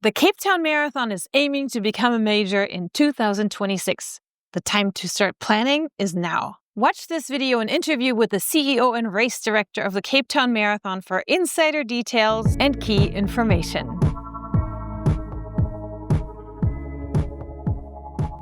The Cape Town Marathon is aiming to become a major in 2026. The time to start planning is now. Watch this video and interview with the CEO and race director of the Cape Town Marathon for insider details and key information.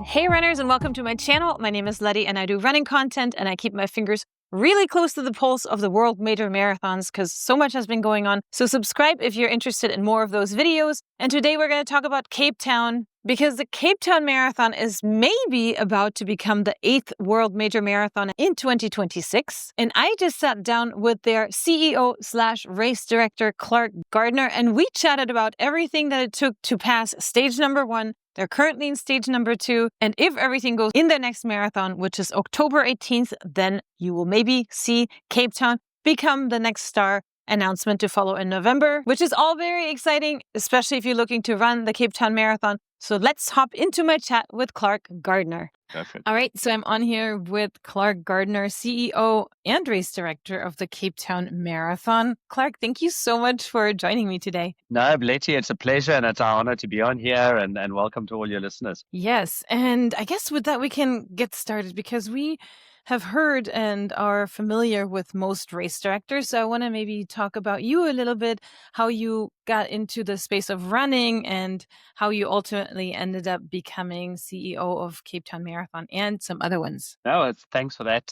Hey runners, and welcome to my channel. My name is Letty and I do running content, and I keep my fingers really close to the pulse of the world major marathons because so much has been going on. So subscribe if you're interested in more of those videos. And today we're going to talk about Cape Town, because the Cape Town Marathon is maybe about to become the 8th World Major Marathon in 2026. And I just sat down with their CEO/race director, Clark Gardner, and we chatted about everything that it took to pass stage number 1. They're currently in stage number 2. And if everything goes in their next marathon, which is October 18th, then you will maybe see Cape Town become the next star. Announcement to follow in November, which is all very exciting, especially if you're looking to run the Cape Town Marathon. So let's hop into my chat with Clark Gardner. Perfect. All right, so I'm on here with Clark Gardner, CEO and race director of the Cape Town Marathon. Clark, thank you so much for joining me today. No, Letty, it's a pleasure and it's our honor to be on here, and welcome to all your listeners. Yes, and I guess with that we can get started, because we have heard and are familiar with most race directors. So I want to maybe talk about you a little bit, how you got into the space of running and how you ultimately ended up becoming CEO of Cape Town Marathon and some other ones. No, thanks for that.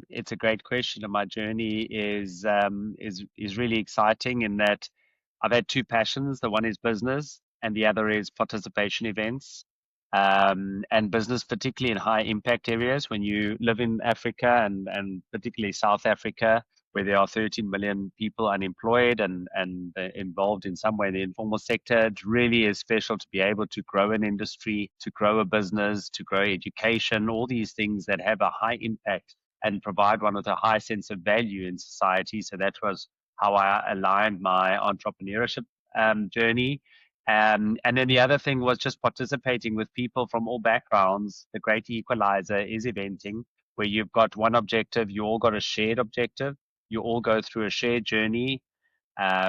It's a great question, and my journey is really exciting in that I've had two passions. The one is business, and the other is participation events. And business, particularly in high impact areas. When you live in Africa and particularly South Africa, where there are 13 million people unemployed and involved in some way in the informal sector, it really is special to be able to grow an industry, to grow a business, to grow education, all these things that have a high impact and provide one with a high sense of value in society. So that was how I aligned my entrepreneurship journey. And then the other thing was just participating with people from all backgrounds. The great equalizer is eventing, where you've got one objective, you all got a shared objective, you all go through a shared journey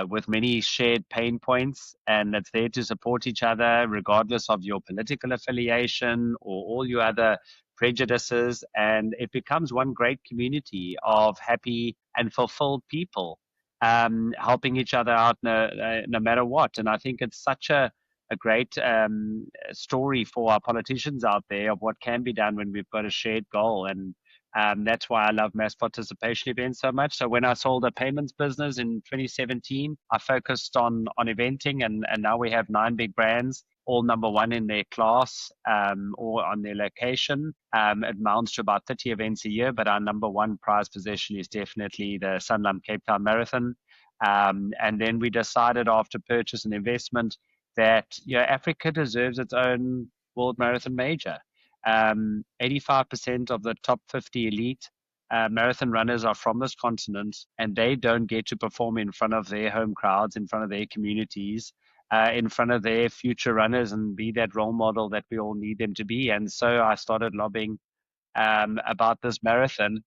with many shared pain points, and it's there to support each other regardless of your political affiliation or all your other prejudices. And it becomes one great community of happy and fulfilled people. Helping each other out no matter what. And I think it's such a great story for our politicians out there of what can be done when we've got a shared goal. And that's why I love mass participation events so much. So when I sold a payments business in 2017, I focused on eventing, and now we have 9 big brands, all number 1 in their class or on their location. It amounts to about 30 events a year, but our number 1 prize possession is definitely the Sanlam Cape Town Marathon. And then we decided after purchase and investment that Africa deserves its own World Marathon Major. 85% of the top 50 elite marathon runners are from this continent, and they don't get to perform in front of their home crowds, in front of their communities, in front of their future runners, and be that role model that we all need them to be. And so I started lobbying about this marathon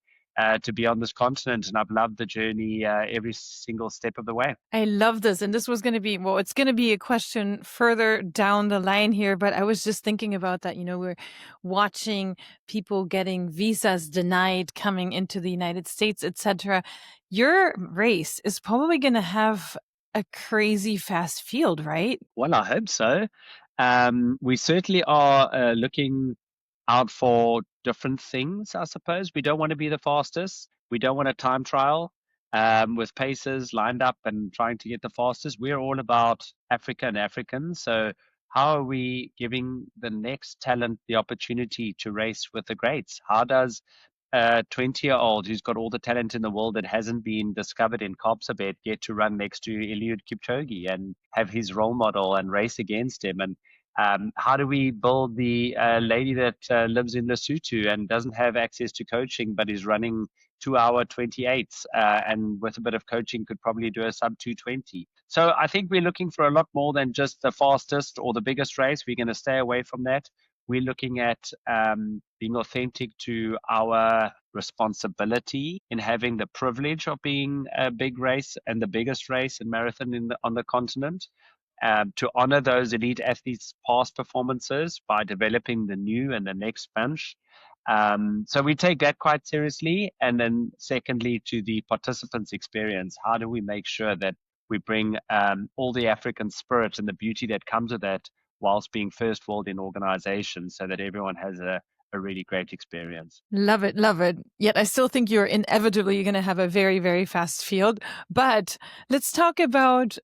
to be on this continent, and I've loved the journey every single step of the way. I love this. And this was going to be, well, it's going to be a question further down the line here, but I was just thinking about that. We're watching people getting visas denied coming into the United States, etc. Your race is probably going to have a crazy fast field, right? Well, I hope so. We certainly are looking out for different things, I suppose. We don't want to be the fastest. We don't want a time trial with paces lined up and trying to get the fastest. We're all about Africa and Africans. So how are we giving the next talent the opportunity to race with the greats? How does a 20-year-old who's got all the talent in the world that hasn't been discovered in Kapsabet get to run next to Eliud Kipchoge and have his role model and race against him? And how do we build the lady that lives in Lesotho and doesn't have access to coaching but is running 2-hour 28s and with a bit of coaching could probably do a sub 220? So I think we're looking for a lot more than just the fastest or the biggest race. We're going to stay away from that. We're looking at being authentic to our responsibility in having the privilege of being a big race and the biggest race in marathon on the continent. to honor those elite athletes' past performances by developing the new and the next bunch. So we take that quite seriously. And then secondly, to the participants' experience, how do we make sure that we bring all the African spirit and the beauty that comes with that whilst being first world in organizations so that everyone has a really great experience. Love it, love it. Yet I still think you're inevitably going to have a very, very fast field. But let's talk about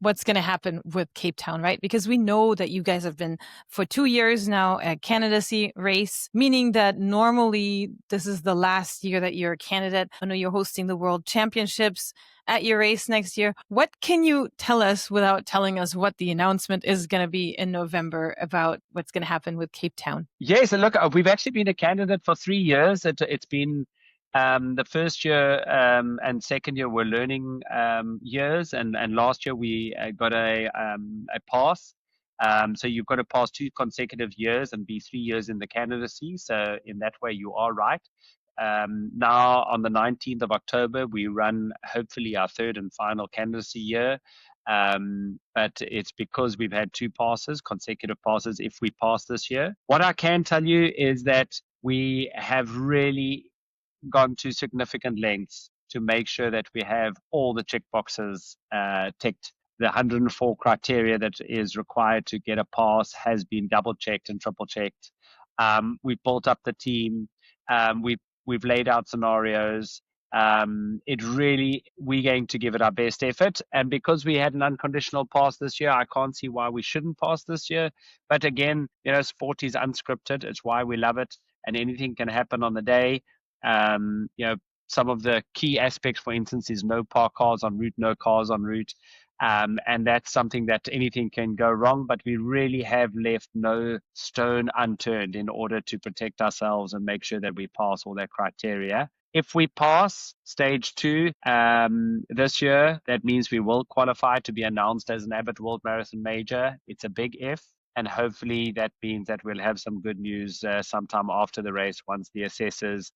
what's going to happen with Cape Town, right? Because we know that you guys have been for 2 years now a candidacy race, meaning that normally this is the last year that you're a candidate. I know you're hosting the World Championships at your race next year. What can you tell us without telling us what the announcement is going to be in November about what's going to happen with Cape Town? Yes, and look, we've actually been a candidate for 3 years. It's been the first year and second year were learning years, and last year we got a pass. So you've got to pass 2 consecutive years and be 3 years in the candidacy. So in that way, you are right. Now on the 19th of October, we run hopefully our third and final candidacy year. But it's because we've had 2 passes, consecutive passes, if we pass this year. What I can tell you is that we have really gone to significant lengths to make sure that we have all the check boxes ticked. The 104 criteria that is required to get a pass has been double checked and triple checked. We've built up the team. We've laid out scenarios. We're going to give it our best effort. And because we had an unconditional pass this year, I can't see why we shouldn't pass this year. But again, sport is unscripted. It's why we love it. And anything can happen on the day. Some of the key aspects, for instance, is no park cars on route, no cars on route. And that's something that anything can go wrong, but we really have left no stone unturned in order to protect ourselves and make sure that we pass all that criteria. If we pass stage 2 this year, that means we will qualify to be announced as an Abbott World Marathon Major. It's a big if, and hopefully that means that we'll have some good news sometime after the race once the assessors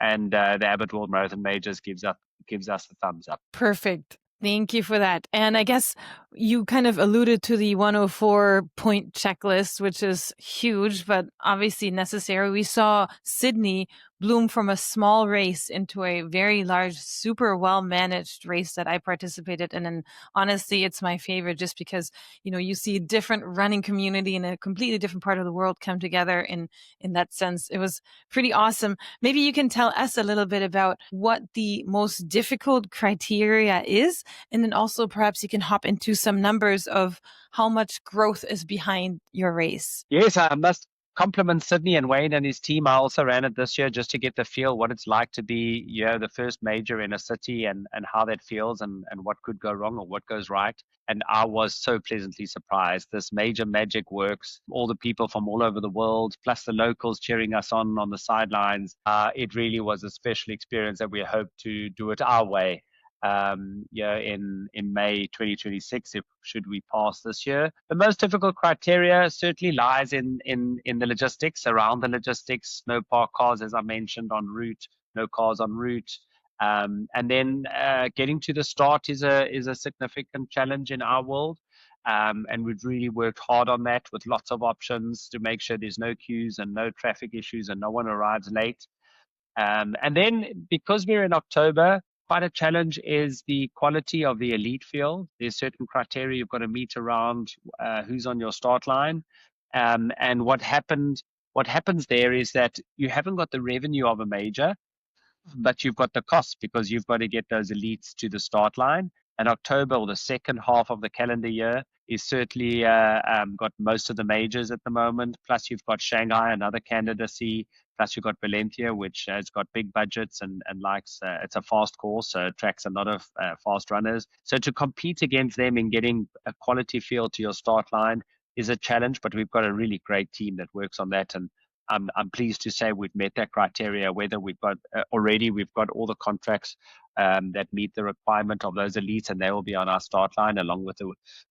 and the Abbott World Marathon Majors gives us the thumbs up. Perfect. Thank you for that. And I guess you kind of alluded to the 104-point checklist, which is huge, but obviously necessary. We saw Sydney bloom from a small race into a very large, super well-managed race that I participated in. And honestly, it's my favorite just because, you see a different running community in a completely different part of the world come together in that sense. It was pretty awesome. Maybe you can tell us a little bit about what the most difficult criteria is. And then also perhaps you can hop into some numbers of how much growth is behind your race. Yes, I must compliment Sydney and Wayne and his team. I also ran it this year just to get the feel what it's like to be the first major in a city and how that feels and what could go wrong or what goes right. And I was so pleasantly surprised. This major magic works. All the people from all over the world, plus the locals cheering us on the sidelines. It really was a special experience that we hope to do it our way. In May 2026, should we pass this year. The most difficult criteria certainly lies in the logistics, around the logistics. No park cars, as I mentioned, on route, no cars on route. And then getting to the start is a significant challenge in our world. And we've really worked hard on that with lots of options to make sure there's no queues and no traffic issues and no one arrives late. And then because we're in October, quite a challenge is the quality of the elite field. There's certain criteria you've got to meet around who's on your start line. And what happens there is that you haven't got the revenue of a major, but you've got the costs because you've got to get those elites to the start line. And October, or the second half of the calendar year, is certainly got most of the majors at the moment. Plus, you've got Shanghai, another candidacy. Plus, you've got Valencia, which has got big budgets and likes, it's a fast course, so it attracts a lot of fast runners. So to compete against them in getting a quality field to your start line is a challenge, but we've got a really great team that works on that. And I'm pleased to say we've met that criteria, whether we've got all the contracts that meet the requirement of those elites, and they will be on our start line along with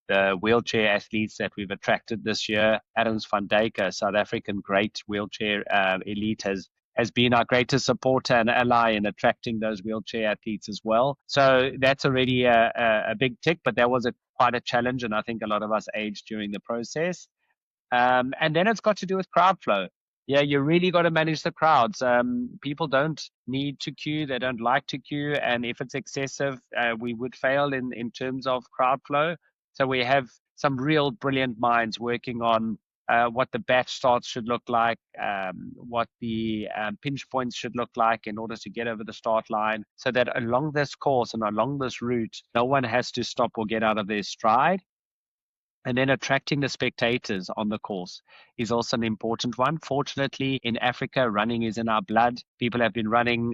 the wheelchair athletes that we've attracted this year. Adams van Dijk, a South African great wheelchair elite, has has been our greatest supporter and ally in attracting those wheelchair athletes as well. So that's already a big tick, but that was quite a challenge, and I think a lot of us aged during the process. And then it's got to do with crowd flow. Yeah, you really got to manage the crowds. People don't need to queue; they don't like to queue, and if it's excessive, we would fail in terms of crowd flow. So we have some real brilliant minds working on what the batch starts should look like, what the pinch points should look like in order to get over the start line, so that along this course and along this route, no one has to stop or get out of their stride. And then attracting the spectators on the course is also an important one. Fortunately, in Africa, running is in our blood. People have been running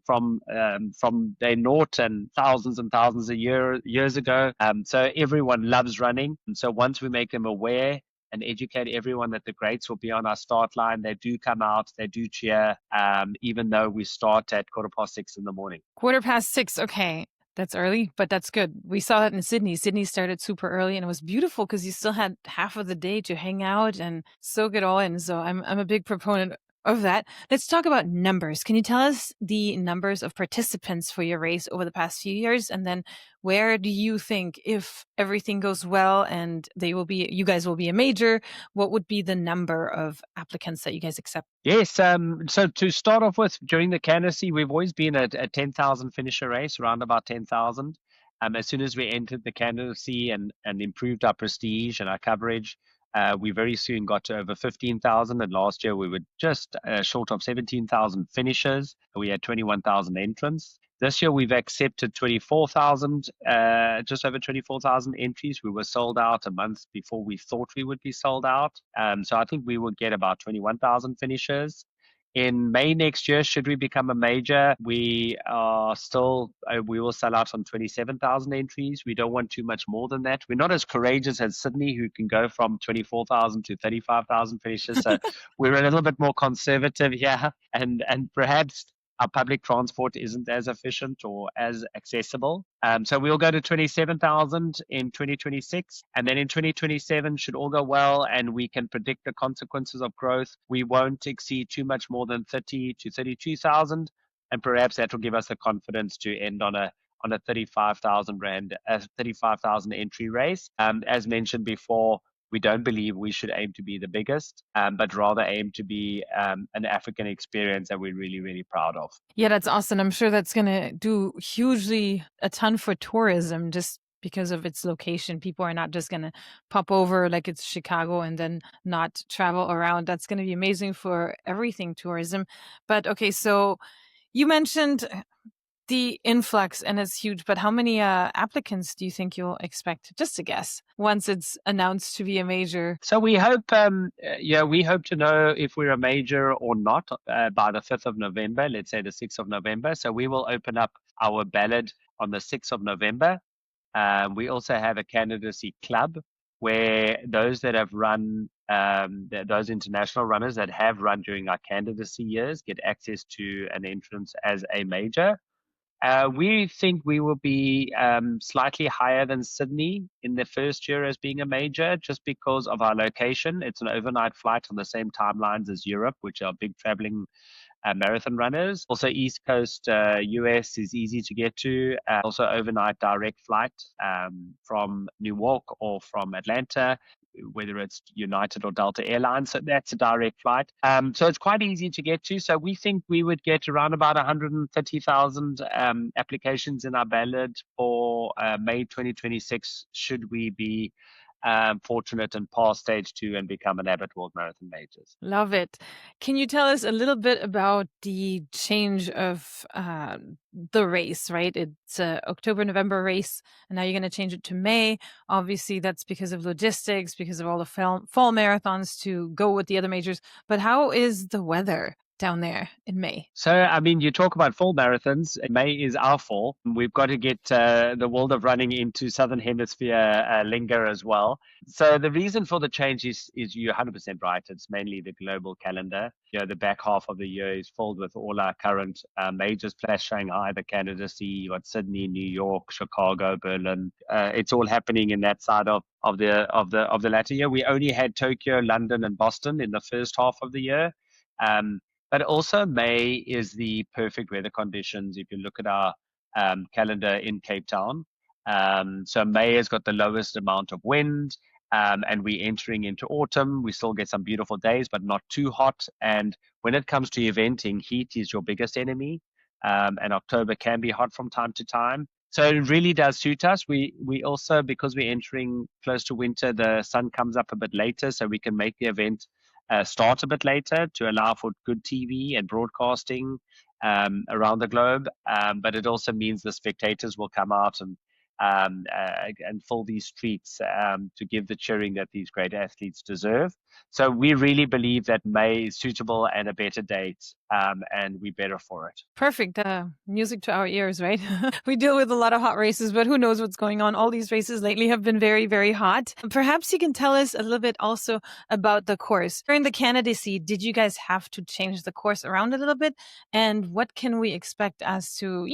from their naught and thousands of years ago. So everyone loves running. And so once we make them aware and educate everyone that the greats will be on our start line, they do come out, they do cheer, even though we start at 6:15 in the morning. 6:15. Okay. That's early, but that's good. We saw that in Sydney. Sydney started super early and it was beautiful because you still had half of the day to hang out and soak it all in. So I'm a big proponent of that. Let's talk about numbers. Can you tell us the numbers of participants for your race over the past few years? And then where do you think, if everything goes well and you guys will be a major, what would be the number of applicants that you guys accept? Yes. So to start off with, during the Candidacy, we've always been a 10,000 finisher race, around about 10,000. As soon as we entered the Candidacy and improved our prestige and our coverage, we very soon got to over 15,000. And last year we were just short of 17,000 finishers. We had 21,000 entrants. This year we've accepted 24,000, just over 24,000 entries. We were sold out a month before we thought we would be sold out. So I think we will get about 21,000 finishers. In May next year, should we become a major, we will sell out on 27,000 entries. We don't want too much more than that. We're not as courageous as Sydney, who can go from 24,000 to 35,000 finishers. So we're a little bit more conservative here, and perhaps our public transport isn't as efficient or as accessible. So we'll go to 27,000 in 2026. And then in 2027, should all go well and we can predict the consequences of growth, we won't exceed too much more than 30 to 32,000. And perhaps that will give us the confidence to end on a 35,000 entry race. As mentioned before, we don't believe we should aim to be the biggest, but rather aim to be an African experience that we're really, really proud of. Yeah, that's awesome. I'm sure that's going to do a ton for tourism just because of its location. People are not just going to pop over like it's Chicago and then not travel around. That's going to be amazing for everything tourism. But okay, so you mentioned the influx and it's huge, but how many applicants do you think you'll expect, just to guess, once it's announced to be a major? So we hope to know if we're a major or not by the 5th of November, let's say the 6th of November. So we will open up our ballot on the 6th of November. We also have a candidacy club where those that have run, those international runners that have run during our candidacy years get access to an entrance as a major. We think we will be slightly higher than Sydney in the first year as being a major, just because of our location. It's an overnight flight on the same timelines as Europe, which are big traveling marathon runners. Also, East Coast US is easy to get to. Also, overnight direct flight from New York or from Atlanta, whether it's United or Delta Airlines. So that's a direct flight. So it's quite easy to get to. So we think we would get around about 130,000 applications in our ballot for May 2026, should we be fortunate and pass stage 2 and become an Abbott World Marathon Majors. Love it. Can you tell us a little bit about the change of the race, right? It's a October-November race, and now you're going to change it to May. Obviously, that's because of logistics, because of all the fall marathons to go with the other majors. But how is the weather down there in May? So, I mean, you talk about fall marathons. May is our fall. We've got to get the world of running into Southern Hemisphere lingo as well. So the reason for the change is you're 100% right. It's mainly the global calendar. You know, the back half of the year is filled with all our current majors, plus Shanghai, the Candidacy, you got Sydney, New York, Chicago, Berlin. It's all happening in that side of the latter year. We only had Tokyo, London, and Boston in the first half of the year. But also May is the perfect weather conditions if you look at our calendar in Cape Town. So May has got the lowest amount of wind, and we're entering into autumn. We still get some beautiful days, but not too hot. And when it comes to eventing, heat is your biggest enemy, and October can be hot from time to time. So it really does suit us. We also, because we're entering close to winter, the sun comes up a bit later, so we can make the event start a bit later to allow for good TV and broadcasting around the globe. But it also means the spectators will come out and fill these streets to give the cheering that these great athletes deserve. So we really believe that May is suitable and a better date, and we're better for it. Perfect. Music to our ears, right? We deal with a lot of hot races, but who knows what's going on? All these races lately have been very, very hot. Perhaps you can tell us a little bit also about the course. During the Candidacy, did you guys have to change the course around a little bit? And what can we expect as to,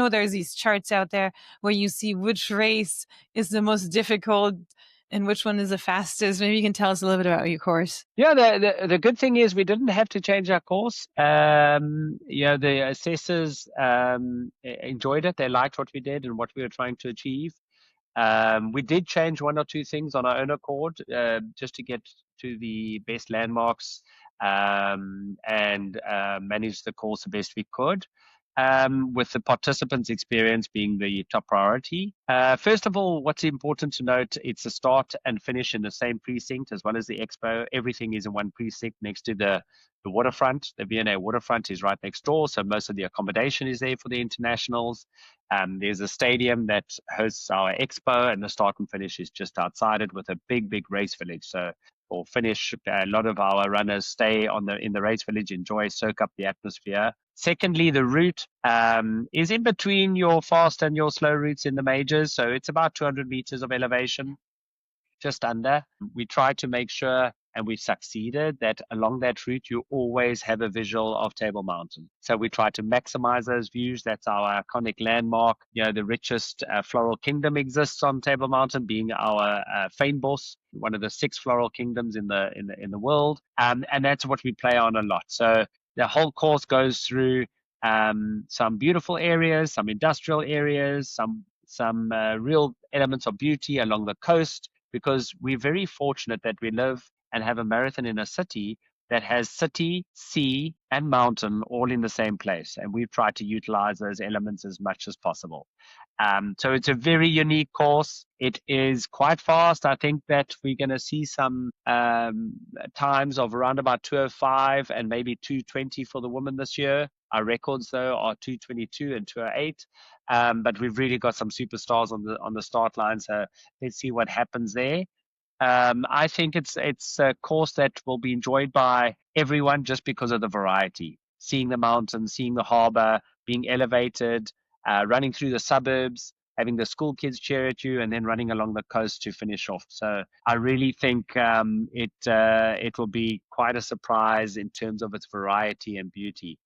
there's these charts out there where you see which race is the most difficult and which one is the fastest. Maybe you can tell us a little bit about your course. Yeah, the good thing is we didn't have to change our course. The assessors enjoyed it. They liked what we did and what we were trying to achieve. We did change one or two things on our own accord just to get to the best landmarks and manage the course the best we could. With the participants' experience being the top priority. First of all, what's important to note, it's a start and finish in the same precinct as well as the expo. Everything is in one precinct next to the waterfront. The V&A waterfront is right next door, so most of the accommodation is there for the internationals. There's a stadium that hosts our expo, and the start and finish is just outside it with a big race village. So for finish, a lot of our runners stay in the race village, enjoy, soak up the atmosphere. Secondly, the route is in between your fast and your slow routes in the majors. So it's about 200 meters of elevation, just under. We try to make sure, and we've succeeded, that along that route you always have a visual of Table Mountain. So we try to maximize those views. That's our iconic landmark. The richest floral kingdom exists on Table Mountain, being our Fynbos, one of the 6 floral kingdoms in the world, and that's what we play on a lot. So the whole course goes through some beautiful areas, some industrial areas, some real elements of beauty along the coast, because we're very fortunate that we live and have a marathon in a city that has city, sea, and mountain all in the same place. And we've tried to utilize those elements as much as possible. So it's a very unique course. It is quite fast. I think that we're going to see some times of around about 2:05 and maybe 2:20 for the women this year. Our records, though, are 2:22 and 2:08. But we've really got some superstars on the start line. So let's see what happens there. I think it's a course that will be enjoyed by everyone just because of the variety. Seeing the mountains, seeing the harbor, being elevated, running through the suburbs, having the school kids cheer at you, and then running along the coast to finish off. So I really think it will be quite a surprise in terms of its variety and beauty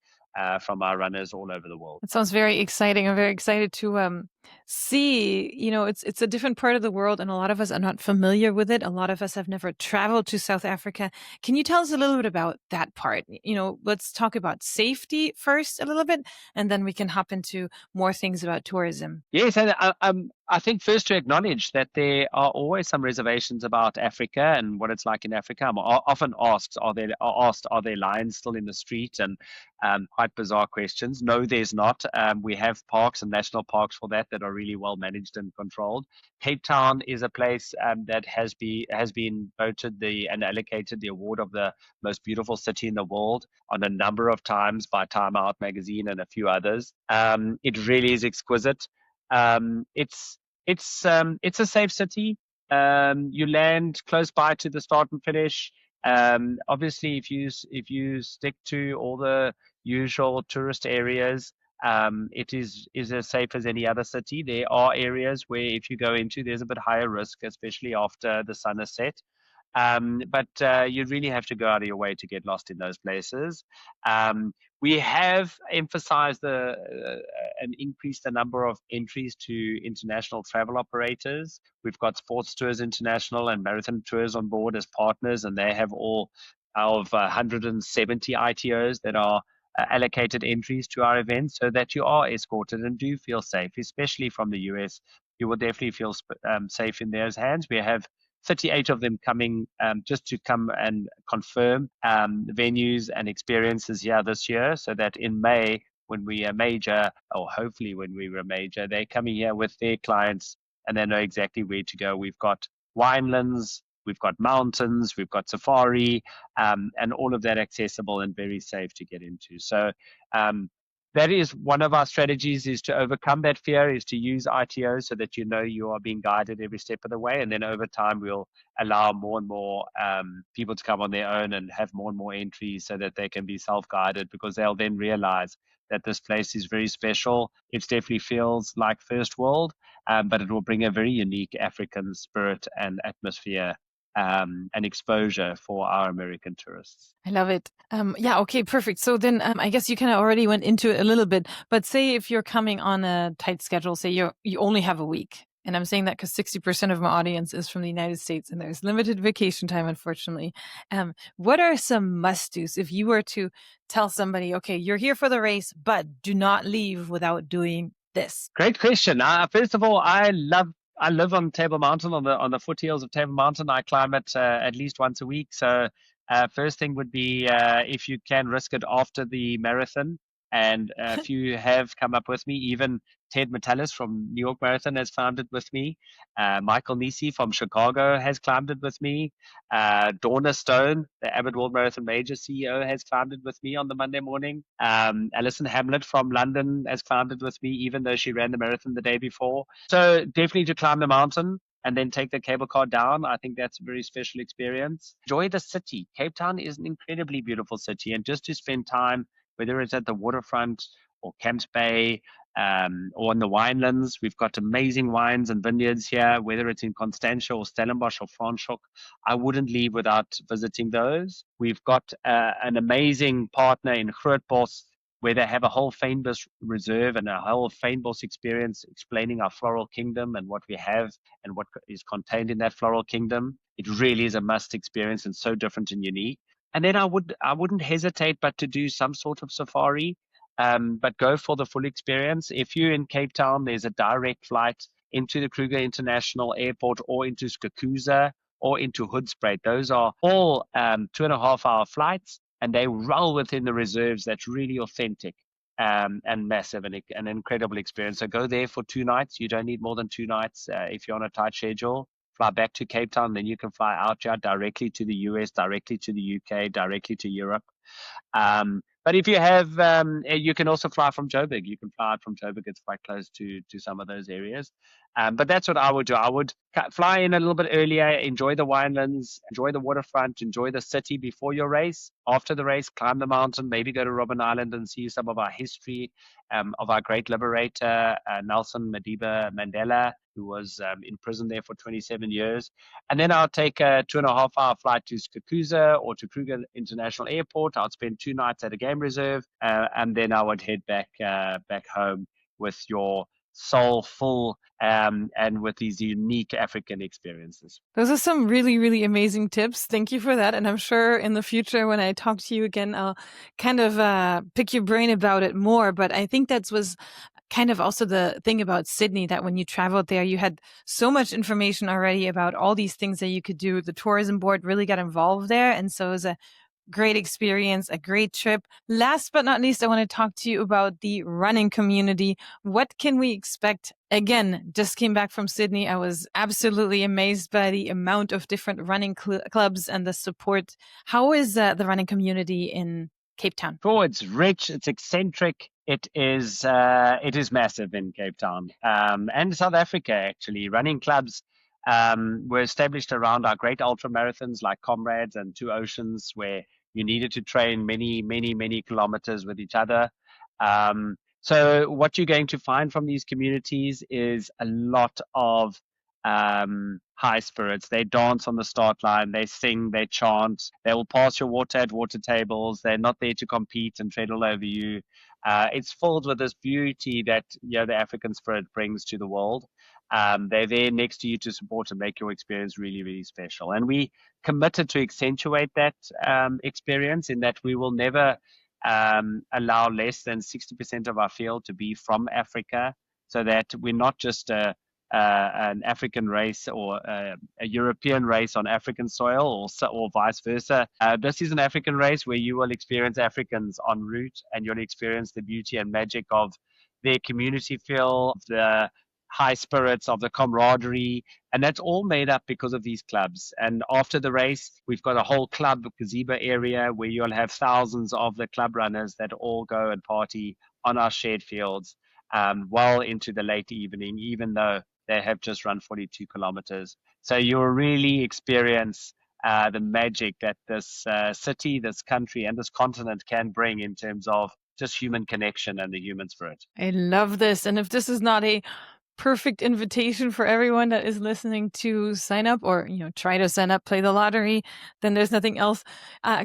from our runners all over the world. It sounds very exciting. I'm very excited to see. It's a different part of the world, and a lot of us are not familiar with it. A lot of us have never traveled to South Africa. Can you tell us a little bit about that part? Let's talk about safety first a little bit, and then we can hop into more things about tourism. Yes, and I think first to acknowledge that there are always some reservations about Africa and what it's like in Africa. I'm often asked, are there lions still in the street? And quite bizarre questions. No, there's not. We have parks and national parks for that are really well managed and controlled. Cape Town is a place that has been voted and allocated the award of the most beautiful city in the world on a number of times by Time Out magazine and a few others. It really is exquisite. It's a safe city. You land close by to the start and finish. Obviously, if you stick to all the usual tourist areas, it is as safe as any other city. There are areas where if you go into, there's a bit higher risk, especially after the sun has set. But you really have to go out of your way to get lost in those places. We have emphasized and increased the number of entries to international travel operators. We've got Sports Tours International and Marathon Tours on board as partners, and they have all of 170 ITOs that are allocated entries to our events, so that you are escorted and do feel safe, especially from the US. You will definitely feel safe in their hands. We have 38 of them coming just to come and confirm venues and experiences here this year, so that in May, when we are major, or hopefully when we were major, they're coming here with their clients and they know exactly where to go. We've got winelands, we've got mountains, we've got safari, and all of that accessible and very safe to get into. So that is one of our strategies, is to overcome that fear, is to use ITO so that you know you are being guided every step of the way. And then over time, we'll allow more and more people to come on their own and have more and more entries so that they can be self-guided, because they'll then realize that this place is very special. It definitely feels like first world, but it will bring a very unique African spirit and atmosphere and exposure for our American tourists. I love it. Yeah, okay, perfect. So then I guess you kind of already went into it a little bit, but say if you're coming on a tight schedule, say you only have a week. And I'm saying that because 60% of my audience is from the United States and there's limited vacation time, unfortunately. What are some must-dos if you were to tell somebody, okay, you're here for the race, but do not leave without doing this? Great question. First of all, I live on Table Mountain, on the foothills of Table Mountain. I climb it at least once a week. So first thing would be if you can risk it after the marathon. And a few have come up with me. Even Ted Metallis from New York Marathon has climbed it with me. Michael Nisi from Chicago has climbed it with me. Donna Stone, the Abbott World Marathon Majors CEO, has climbed it with me on the Monday morning. Alison Hamlet from London has climbed it with me, even though she ran the marathon the day before. So definitely to climb the mountain and then take the cable car down. I think that's a very special experience. Enjoy the city. Cape Town is an incredibly beautiful city, and just to spend time, whether it's at the waterfront or Camps Bay or on the winelands. We've got amazing wines and vineyards here, whether it's in Constantia or Stellenbosch or Franschhoek. I wouldn't leave without visiting those. We've got an amazing partner in Grootbos, where they have a whole fynbos reserve and a whole fynbos experience, explaining our floral kingdom and what we have and what is contained in that floral kingdom. It really is a must experience and so different and unique. And then I wouldn't hesitate but to do some sort of safari, but go for the full experience. If you're in Cape Town, there's a direct flight into the Kruger International Airport or into Skukuza or into Hoedspruit. Those are all 2.5-hour flights, and they roll within the reserves. That's really authentic and massive, and an incredible experience. So go there for 2 nights. You don't need more than 2 nights if you're on a tight schedule. Fly back to Cape Town, then you can fly out here directly to the US, directly to the UK, directly to Europe. But if you have, you can also fly from Joburg. You can fly out from Joburg. It's quite close to some of those areas. But that's what I would do. I would fly in a little bit earlier, enjoy the winelands, enjoy the waterfront, enjoy the city before your race. After the race, climb the mountain, maybe go to Robben Island and see some of our history of our great liberator, Nelson Madiba Mandela, who was in prison there for 27 years. And then I'll take a 2.5-hour flight to Skukuza or to Kruger International Airport. I'll spend 2 nights at a game reserve, and then I would head back home with your soul full and with these unique African experiences. Those are some really, really amazing tips. Thank you for that. And I'm sure in the future, when I talk to you again, I'll kind of pick your brain about it more. But I think that was kind of also the thing about Sydney, that when you traveled there, you had so much information already about all these things that you could do. The tourism board really got involved there. And so it was a great experience, a great trip. Last but not least, I want to talk to you about the running community. What can we expect? Again, just came back from Sydney. I was absolutely amazed by the amount of different running clubs and the support. How is the running community in Cape Town? Oh, it's rich, it's eccentric. It is massive in Cape Town and South Africa, actually. Running clubs were established around our great ultra marathons like Comrades and Two Oceans, where you needed to train many, many, many kilometers with each other. So what you're going to find from these communities is a lot of high spirits. They dance on the start line, they sing, they chant, they will pass your water at water tables. They're not there to compete and tread all over you. It's filled with this beauty that the African spirit brings to the world. They're there next to you to support and make your experience really, really special. And we committed to accentuate that experience in that we will never allow less than 60% of our field to be from Africa, so that we're not just an African race or a European race on African soil, or vice versa. This is an African race where you will experience Africans en route, and you'll experience the beauty and magic of their community feel, the high spirits, of the camaraderie, and that's all made up because of these clubs. And after the race, we've got a whole club gazebo area where you'll have thousands of the club runners that all go and party on our shared fields well into the late evening, even though they have just run 42 kilometers. So you'll really experience the magic that this city, this country, and this continent can bring in terms of just human connection and the human spirit. I love this. And if this is not a perfect invitation for everyone that is listening to sign up, or try to sign up, play the lottery, then there's nothing else.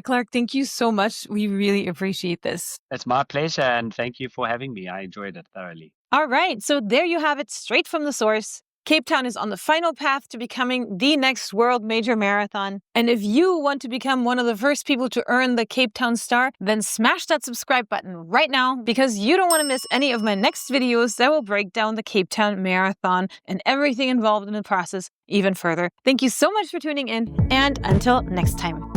Clark, thank you so much. We really appreciate this. It's my pleasure, and thank you for having me. I enjoyed it thoroughly. All right, so there you have it, straight from the source. Cape Town is on the final path to becoming the next World Major Marathon. And if you want to become one of the first people to earn the Cape Town star, then smash that subscribe button right now, because you don't want to miss any of my next videos that will break down the Cape Town Marathon and everything involved in the process even further. Thank you so much for tuning in, and until next time.